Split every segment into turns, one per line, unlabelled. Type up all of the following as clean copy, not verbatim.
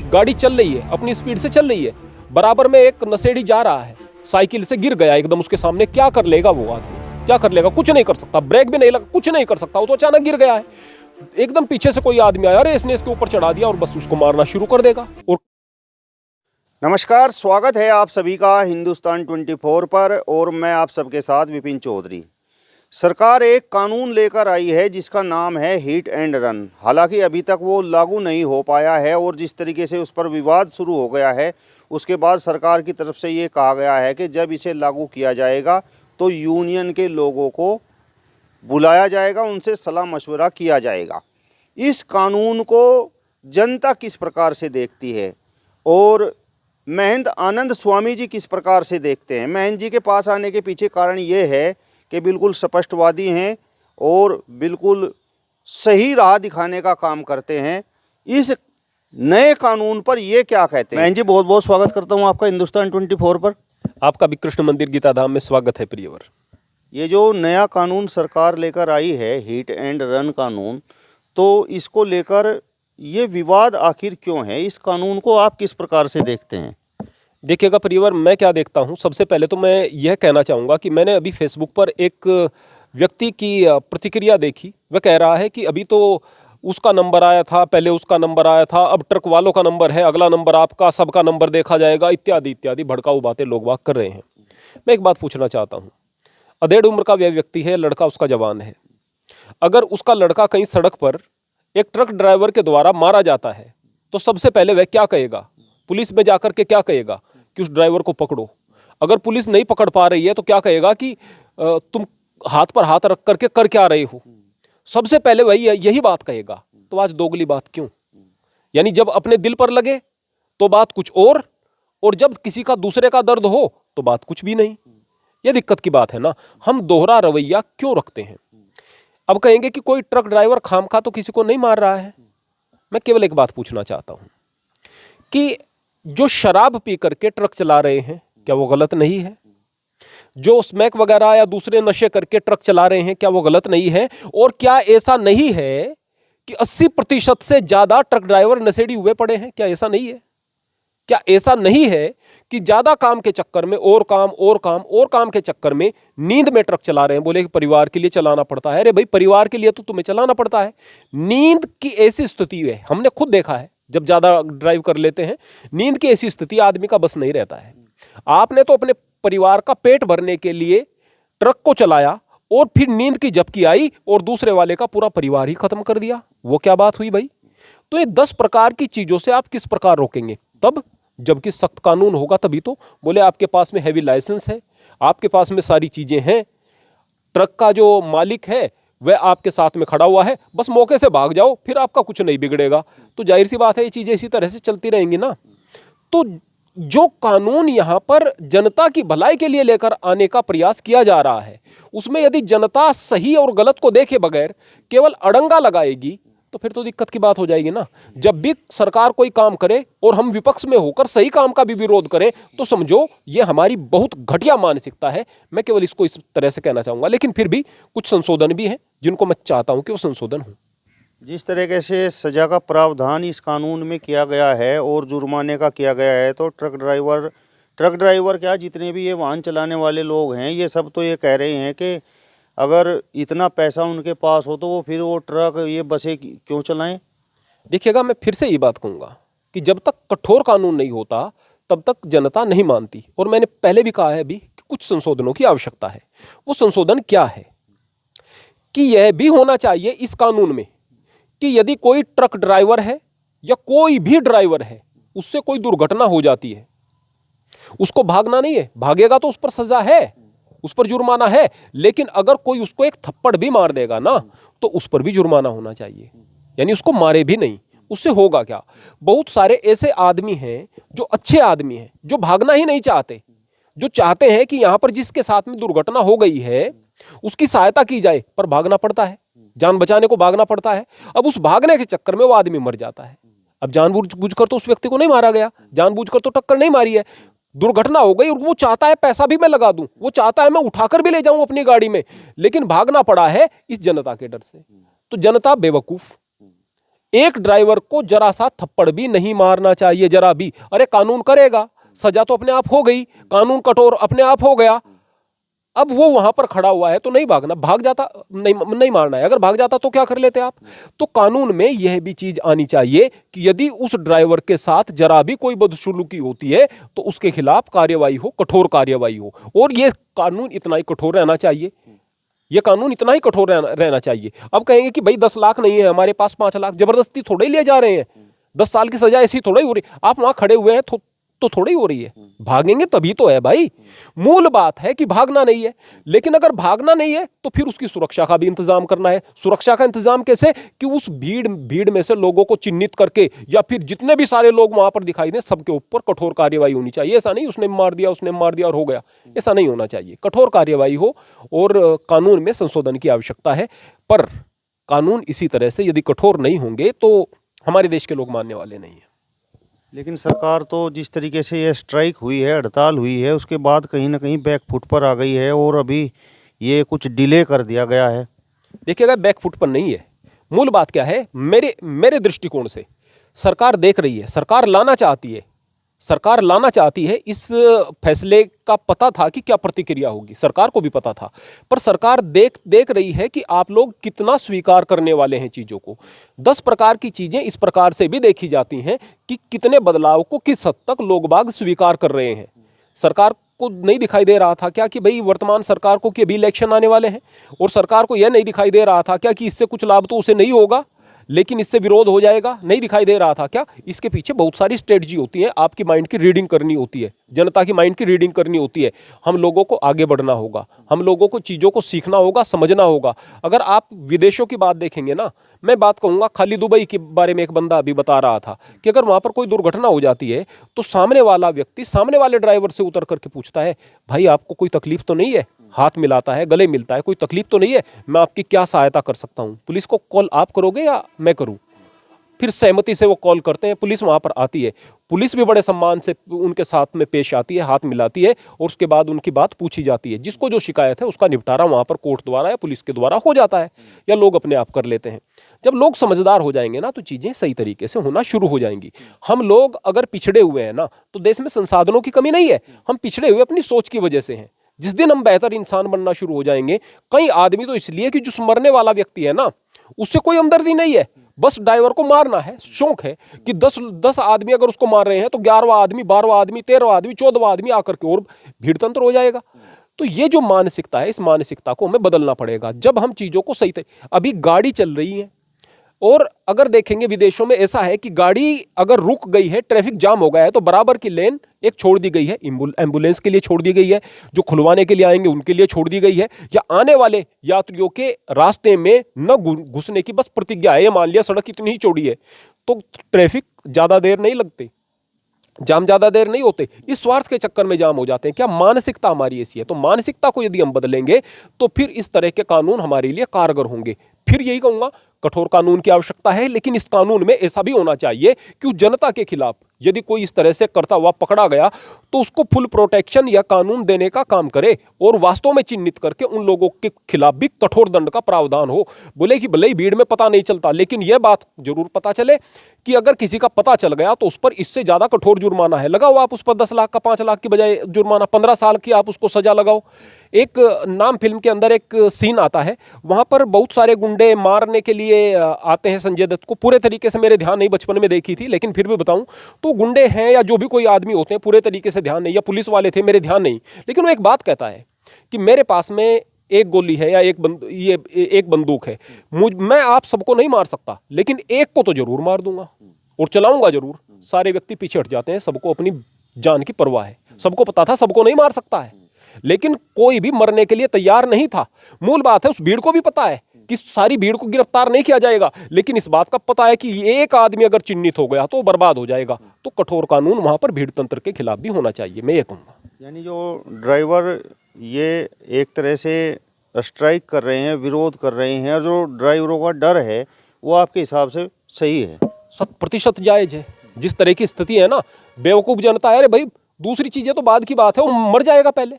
गाड़ी चल रही है, अपनी स्पीड से चल रही है, बराबर में एक नशेड़ी जा रहा है, साइकिल से गिर गया एकदम उसके सामने। क्या कर लेगा वो आदमी? क्या कर लेगा? कुछ नहीं कर सकता, ब्रेक भी नहीं लगा, कुछ नहीं कर सकता। वो तो अचानक गिर गया है, एकदम पीछे से कोई आदमी आया, अरे इसने इसके ऊपर चढ़ा दिया और बस उसको मारना शुरू कर देगा। और
नमस्कार, स्वागत है आप सभी का हिंदुस्तान 24 पर और मैं आप सबके साथ विपिन चौधरी। सरकार एक कानून लेकर आई है जिसका नाम है हिट एंड रन। हालांकि अभी तक वो लागू नहीं हो पाया है और जिस तरीके से उस पर विवाद शुरू हो गया है, उसके बाद सरकार की तरफ से ये कहा गया है कि जब इसे लागू किया जाएगा तो यूनियन के लोगों को बुलाया जाएगा, उनसे सलाह मशवरा किया जाएगा। इस कानून को जनता किस प्रकार से देखती है और महंत आनंद स्वामी जी किस प्रकार से देखते हैं? महंत जी के पास आने के पीछे कारण ये है कि बिल्कुल स्पष्टवादी हैं और बिल्कुल सही राह दिखाने का काम करते हैं। इस नए कानून पर ये क्या कहते हैं? महंत जी, बहुत बहुत स्वागत करता हूँ आपका हिंदुस्तान 24 पर।
आपका भी कृष्ण मंदिर गीता धाम में स्वागत है प्रियवर।
ये जो नया कानून सरकार लेकर आई है, हिट एंड रन कानून, तो इसको लेकर ये विवाद आखिर क्यों है? इस कानून को आप किस प्रकार से देखते हैं?
देखिएगा प्रियवर, मैं क्या देखता हूं, सबसे पहले तो मैं यह कहना चाहूँगा कि मैंने अभी फेसबुक पर एक व्यक्ति की प्रतिक्रिया देखी। वह कह रहा है कि अभी तो उसका नंबर आया था, पहले उसका नंबर आया था, अब ट्रक वालों का नंबर है, अगला नंबर आपका, सबका नंबर देखा जाएगा, इत्यादि इत्यादि भड़काऊ बातें लोग बाग कर रहे हैं। मैं एक बात पूछना चाहता हूँ, अधेड़ उम्र का वह व्यक्ति है, लड़का उसका जवान है। अगर उसका लड़का कहीं सड़क पर एक ट्रक ड्राइवर के द्वारा मारा जाता है तो सबसे पहले वह क्या कहेगा? पुलिस में जाकर के क्या कहेगा कि उस ड्राइवर को पकड़ो। अगर पुलिस नहीं पकड़ पा रही है तो क्या कहेगा कि तुम हाथ पर हाथ रख करके कर क्या रहे हो? सबसे पहले वही यही बात कहेगा। तो आज दोगली बात क्यों? यानी जब अपने दिल पर लगे तो बात कुछ और जब किसी का दूसरे का दर्द हो तो बात कुछ भी नहीं। यह दिक्कत की बात है ना। हम दोहरा रवैया क्यों रखते हैं? अब कहेंगे कि कोई ट्रक ड्राइवर खामखा तो किसी को नहीं मार रहा है। मैं केवल एक बात पूछना चाहता हूं कि जो शराब पी करके ट्रक चला रहे हैं, क्या वो गलत नहीं है? जो स्मैक वगैरह या दूसरे नशे करके ट्रक चला रहे हैं, क्या वो गलत नहीं है? और क्या ऐसा नहीं है कि 80% से ज्यादा ट्रक ड्राइवर नशेड़ी हुए पड़े हैं? क्या ऐसा नहीं है? क्या ऐसा नहीं है कि ज्यादा काम के चक्कर में और काम के चक्कर में नींद में ट्रक चला रहे हैं? बोले कि परिवार के लिए चलाना पड़ता है। अरे भाई, परिवार के लिए तो तुम्हें चलाना पड़ता है। नींद की ऐसी स्थिति है, हमने खुद देखा है, जब ज्यादा ड्राइव कर लेते हैं, नींद की ऐसी स्थिति आदमी का बस नहीं रहता है। आपने तो अपने परिवार का पेट भरने के लिए ट्रक को चलाया और फिर नींद की झपकी आई और दूसरे वाले का पूरा परिवार ही खत्म कर दिया। वो क्या बात हुई भाई? तो ये 10 प्रकार की चीजों से आप किस प्रकार रोकेंगे? तब जबकि सख्त कानून होगा तभी तो। बोले आपके पास में हैवी लाइसेंस है, आपके पास में सारी चीजें हैं, ट्रक का जो मालिक है वह आपके साथ में खड़ा हुआ है, बस मौके से भाग जाओ, फिर आपका कुछ नहीं बिगड़ेगा। तो जाहिर सी बात है ये चीजें इसी तरह से चलती रहेंगी ना। तो जो कानून यहां पर जनता की भलाई के लिए लेकर आने का प्रयास किया जा रहा है, उसमें यदि जनता सही और गलत को देखे बगैर केवल अड़ंगा लगाएगी तो फिर तो दिक्कत की बात हो जाएगी ना। जब भी सरकार कोई काम करे और हम विपक्ष में होकर सही काम का भी विरोध करें तो समझो ये हमारी बहुत घटिया मानसिकता है। मैं केवल इसको इस तरह से कहना चाहूंगा, लेकिन फिर भी कुछ संशोधन भी हैं जिनको मैं चाहता हूं कि वो संशोधन हो।
जिस तरीके से सजा का प्रावधान इस कानून में किया गया है और जुर्माने का किया गया है, तो ट्रक ड्राइवर क्या, जितने भी ये वाहन चलाने वाले लोग हैं, ये सब तो ये कह रहे हैं कि अगर इतना पैसा उनके पास हो तो वो फिर वो ट्रक, ये बसें क्यों चलाएं?
देखिएगा, मैं फिर से ये बात कहूँगा कि जब तक कठोर कानून नहीं होता तब तक जनता नहीं मानती। और मैंने पहले भी कहा है अभी कि कुछ संशोधनों की आवश्यकता है। वो संशोधन क्या है कि यह भी होना चाहिए इस कानून में कि यदि कोई ट्रक ड्राइवर है या कोई भी ड्राइवर है, उससे कोई दुर्घटना हो जाती है, उसको भागना नहीं है, भागेगा तो उस पर सजा है, उस पर जुर्माना है। लेकिन अगर कोई उसको एक थप्पड़ भी मार देगा ना तो उस पर भी जुर्माना होना चाहिए। यानी उसको मारे भी नहीं। उससे होगा क्या? बहुत सारे ऐसे आदमी हैं जो अच्छे आदमी हैं, जो भागना ही नहीं चाहते, जो चाहते हैं कि यहां पर जिसके साथ में दुर्घटना हो गई है उसकी सहायता की जाए, पर भागना पड़ता है, जान बचाने को भागना पड़ता है। अब उस भागने के चक्कर में वो आदमी मर जाता है। अब जानबूझकर तो उस व्यक्ति को नहीं मारा गया, जानबूझकर तो टक्कर नहीं मारी है, दुर्घटना हो गई और वो चाहता है पैसा भी मैं लगा दूं, वो चाहता है मैं उठाकर भी ले जाऊं अपनी गाड़ी में, लेकिन भागना पड़ा है इस जनता के डर से। तो जनता बेवकूफ, एक ड्राइवर को जरा सा थप्पड़ भी नहीं मारना चाहिए, जरा भी। अरे कानून करेगा, सजा तो अपने आप हो गई, कानून कठोर अपने आप हो गया। अब वो वहां पर खड़ा हुआ है तो नहीं भागना, भाग जाता नहीं मारना है, अगर भाग जाता तो क्या कर लेते आप। तो कानून में यह भी चीज आनी चाहिए कि यदि उस ड्राइवर के साथ जरा भी कोई बदसलूकी होती है तो उसके खिलाफ कार्यवाही हो, कठोर कार्यवाही हो। और ये कानून इतना ही कठोर रहना चाहिए, ये कानून इतना ही कठोर रहना चाहिए। अब कहेंगे कि भाई 10 लाख नहीं है हमारे पास, 5 लाख, जबरदस्ती थोड़े ही ले जा रहे हैं, 10 साल की सजा ऐसी थोड़ी हो रही। आप वहां खड़े हुए हैं तो थोड़ी हो रही है, भागेंगे तभी तो है भाई। मूल बात है कि भागना नहीं है, लेकिन अगर भागना नहीं है तो फिर उसकी सुरक्षा का भी इंतजाम करना है। सुरक्षा का इंतजाम कैसे? कि उस भीड़ में से लोगों को चिन्हित करके, या फिर जितने भी सारे लोग वहां पर दिखाई दें सबके ऊपर कठोर कार्यवाही होनी चाहिए। ऐसा नहीं उसने मार दिया और हो गया, ऐसा नहीं होना चाहिए। कठोर कार्यवाही हो और कानून में संशोधन की आवश्यकता है। पर कानून इसी तरह से यदि कठोर नहीं होंगे तो हमारे देश के लोग मानने वाले नहीं है।
लेकिन सरकार तो जिस तरीके से ये स्ट्राइक हुई है, हड़ताल हुई है, उसके बाद कहीं ना कहीं बैकफुट पर आ गई है और अभी ये कुछ डिले कर दिया गया है।
देखिएगा, बैकफुट पर नहीं है। मूल बात क्या है, मेरे दृष्टिकोण से सरकार देख रही है, सरकार लाना चाहती है। इस फैसले का पता था कि क्या प्रतिक्रिया होगी, सरकार को भी पता था, पर सरकार देख रही है कि आप लोग कितना स्वीकार करने वाले हैं चीजों को। 10 प्रकार की चीजें इस प्रकार से भी देखी जाती हैं कि कितने बदलाव को किस हद तक लोग बाग स्वीकार कर रहे हैं। सरकार को नहीं दिखाई दे रहा था क्या कि भाई वर्तमान सरकार को कि अभी इलेक्शन आने वाले हैं, और सरकार को यह नहीं दिखाई दे रहा था क्या कि इससे कुछ लाभ तो उसे नहीं होगा लेकिन इससे विरोध हो जाएगा? नहीं दिखाई दे रहा था क्या? इसके पीछे बहुत सारी स्ट्रेटजी होती है, आपकी माइंड की रीडिंग करनी होती है, जनता की माइंड की रीडिंग करनी होती है। हम लोगों को आगे बढ़ना होगा, हम लोगों को चीज़ों को सीखना होगा, समझना होगा। अगर आप विदेशों की बात देखेंगे ना, मैं बात कहूँगा खाली दुबई के बारे में एक बंदा अभी बता रहा था कि अगर वहाँ पर कोई दुर्घटना हो जाती है तो सामने वाला व्यक्ति सामने वाले ड्राइवर से उतर करके पूछता है, भाई आपको कोई तकलीफ तो नहीं है? हाथ मिलाता है, गले मिलता है, कोई तकलीफ तो नहीं है? मैं आपकी क्या सहायता कर सकता हूँ? पुलिस को कॉल आप करोगे या मैं करूँ? फिर सहमति से वो कॉल करते हैं, पुलिस वहां पर आती है, पुलिस भी बड़े सम्मान से उनके साथ में पेश आती है, हाथ मिलाती है, और उसके बाद उनकी बात पूछी जाती है। जिसको जो शिकायत है उसका निपटारा वहां पर कोर्ट द्वारा या पुलिस के द्वारा हो जाता है, या लोग अपने आप कर लेते हैं। जब लोग समझदार हो जाएंगे ना तो चीजें सही तरीके से होना शुरू हो जाएंगी। हम लोग अगर पिछड़े हुए हैं ना तो देश में संसाधनों की कमी नहीं है, हम पिछड़े हुए अपनी सोच की वजह से हैं। जिस दिन हम बेहतर इंसान बनना शुरू हो जाएंगे, कई आदमी तो इसलिए कि जो मरने वाला व्यक्ति है ना उससे कोई हमदर्दी नहीं है, बस ड्राइवर को मारना है, शौक है कि 10 आदमी अगर उसको मार रहे हैं तो 11वां आदमी, 12वां आदमी, 13वां आदमी, 14वां आदमी आकर के और भीड़ तंत्र हो जाएगा। तो ये जो मानसिकता है, इस मानसिकता को हमें बदलना पड़ेगा। जब हम चीजों को सही अभी गाड़ी चल रही है, और अगर देखेंगे विदेशों में ऐसा है कि गाड़ी अगर रुक गई है, ट्रैफिक जाम हो गया है, तो बराबर की लेन एक छोड़ दी गई है, एम्बुलेंस के लिए छोड़ दी गई है, जो खुलवाने के लिए आएंगे उनके लिए छोड़ दी गई है, या आने वाले यात्रियों के रास्ते में न घुसने की बस प्रतिज्ञा है। ये मान लिया सड़क इतनी ही चौड़ी है तो ट्रैफिक ज्यादा देर नहीं लगती, जाम ज्यादा देर नहीं होते। इस स्वार्थ के चक्कर में जाम हो जाते हैं। क्या मानसिकता हमारी ऐसी है? तो मानसिकता को यदि हम बदलेंगे तो फिर इस तरह के कानून हमारे लिए कारगर होंगे। फिर यही कहूंगा, कठोर कानून की आवश्यकता है, लेकिन इस कानून में ऐसा भी होना चाहिए कि उस जनता के खिलाफ यदि कोई इस तरह से करता हुआ पकड़ा गया तो उसको फुल प्रोटेक्शन या कानून देने का काम करे, और वास्तव में चिन्हित करके उन लोगों के खिलाफ भी कठोर दंड का प्रावधान हो। बोले कि भले ही भीड़ में पता नहीं चलता, लेकिन यह बात जरूर पता चले कि अगर किसी का पता चल गया तो उस पर इससे ज्यादा कठोर जुर्माना है। लगाओ आप उस पर 10 लाख का 5 लाख की बजाय जुर्माना 15 साल की आप उसको सजा लगाओ। एक नाम फिल्म के अंदर एक सीन आता है, वहां पर बहुत सारे गुंडे मारने के लिए आते हैं संजय दत्त को। पूरे तरीके से मेरे ध्यान नहीं, बचपन में देखी थी, लेकिन फिर भी बताऊं तो गुंडे हैं या जो भी कोई आदमी होते हैं, पूरे तरीके से ध्यान नहीं, या पुलिस वाले थे मेरे ध्यान नहीं, लेकिन वो एक बात कहता है कि मेरे पास में एक गोली है या एक बंदूक है, मैं आप सबको नहीं मार सकता, लेकिन एक को तो जरूर मार दूंगा और चलाऊंगा जरूर। सारे व्यक्ति पीछे हट जाते हैं, सबको अपनी जान की परवाह है, सबको पता था सबको नहीं मार सकता है, लेकिन कोई भी मरने के लिए तैयार नहीं था। मूल बात है, उस भीड़ को भी पता है कि सारी भीड़ को गिरफ्तार नहीं किया जाएगा, लेकिन इस बात का पता है कि एक आदमी अगर चिन्हित हो गया तो बर्बाद हो जाएगा। तो कठोर कानून वहां पर भीड़ तंत्र के खिलाफ भी होना चाहिए, मैं ये कहूँगा।
यानी जो ड्राइवर ये एक तरह से स्ट्राइक कर रहे हैं, विरोध कर रहे हैं, और जो ड्राइवरों का डर है वो आपके हिसाब से सही है?
100% जायज है। जिस तरह की स्थिति है ना, बेवकूफ जनता है, अरे भाई दूसरी चीजें तो बाद की बात है, वो मर जाएगा पहले।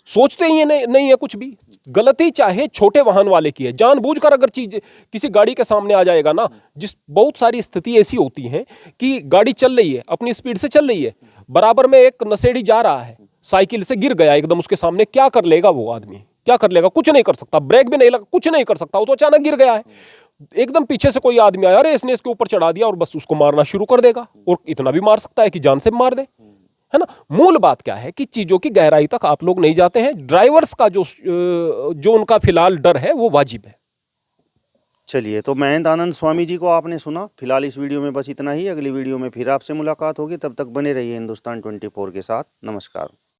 सोचते ही नहीं है कुछ भी। गलती चाहे छोटे वाहन वाले की है, जानबूझकर अगर चीज किसी गाड़ी के सामने आ जाएगा ना, जिस बहुत सारी स्थिति ऐसी होती हैं कि गाड़ी चल रही है, अपनी स्पीड से चल रही है, बराबर में एक नशेड़ी जा रहा है, साइकिल से गिर गया एकदम उसके सामने, क्या कर लेगा वो आदमी? क्या कर लेगा? कुछ नहीं कर सकता, ब्रेक भी नहीं लगा, कुछ नहीं कर सकता, वो तो अचानक गिर गया है। एकदम पीछे से कोई आदमी आया, अरे इसने इसके ऊपर चढ़ा दिया और बस उसको मारना शुरू कर देगा, और इतना भी मार सकता है कि जान से मार दे, है ना। मूल बात क्या है कि चीजों की गहराई तक आप लोग नहीं जाते हैं। ड्राइवर्स का जो उनका फिलहाल डर है वो वाजिब है।
चलिए, तो महेंद्र आनंद स्वामी जी को आपने सुना। फिलहाल इस वीडियो में बस इतना ही। अगली वीडियो में फिर आपसे मुलाकात होगी, तब तक बने रहिए हिंदुस्तान 24 के साथ। नमस्कार।